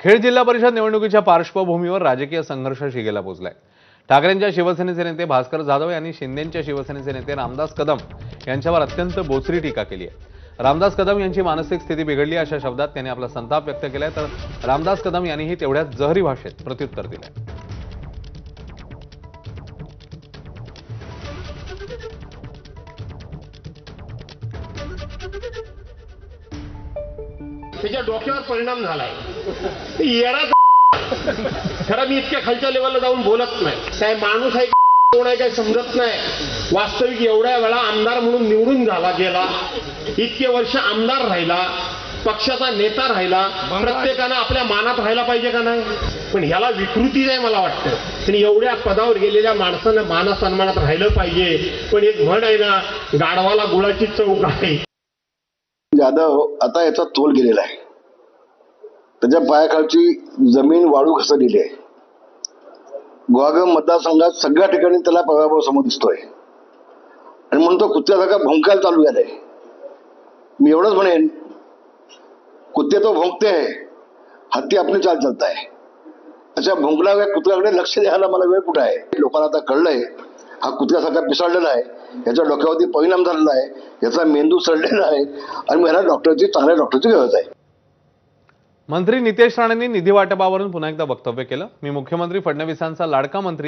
खेड जिल्हा परिषद निवडणुकीच्या पार्श्वभूमीवर राजकीय संघर्ष शिगेला पोहोचलाय। ठाकरेंच्या शिवसेनेचे नेते भास्कर जाधव यांनी शिंदेंच्या शिवसेनेचे नेते रामदास कदम यांच्यावर अत्यंत बोचरी टीका केली आहे। रामदास कदम यांची मानसिक स्थिती बिघडली अशा शब्दात त्यांनी आपला संताप व्यक्त केलाय, तर रामदास कदम यांनीही तेवढ्याच जहरी भाषेत प्रत्युत्तर दिलंय। त्याच्या डोक्यावर परिणाम झालाय। येडा खरं मी इतक्या खालच्या लेवलला जाऊन बोलत नाही। काय माणूस आहे कोण आहे काय समजत नाही। वास्तविक एवढ्या वेळा आमदार म्हणून निवडून गेला, इतके वर्ष आमदार राहिला, पक्षाचा नेता राहिला, प्रत्येकानं आपल्या मानात राहायला पाहिजे का नाही? पण ह्याला विकृती आहे मला वाटतं। आणि एवढ्या पदावर गेलेल्या माणसानं मान सन्मानात राहिलं पाहिजे। पण एक म्हण आहे ना, गाढवाला गुळाची चव आहे। जाधव आता याचा तोल गेलेला आहे। त्याच्या पायाखालची जमीन वाळू घसरलेली आहे। गुहागर मतदारसंघात सगळ्या ठिकाणी त्याला पराभव समोर दिसतोय आणि म्हणून तो कुत्र्यासारखा भोंकायला चालू झालाय। मी एवढंच म्हणेन, कुत्ते तो भोंकते है, हत्ती आपली चाल चालत आहे। अशा भोंकणाऱ्या कुत्र्याकडे लक्ष द्यायला मला वेळ कुठे आहे? लोकांना आता कळलंय हा कुत्र्यासारखा पिसाळलेला आहे, याच्या डोक्यावरती परिणाम झालेला आहे, याचा मेंदू सडलेला आहे आणि मला चांगल्या डॉक्टरची गरज आहे। मंत्री नितेश राणेंनी निधी वाटपावरून पुन्हा एकदा वक्तव्य केलं। मी मुख्यमंत्री फडणवीसांचा लाडका मंत्री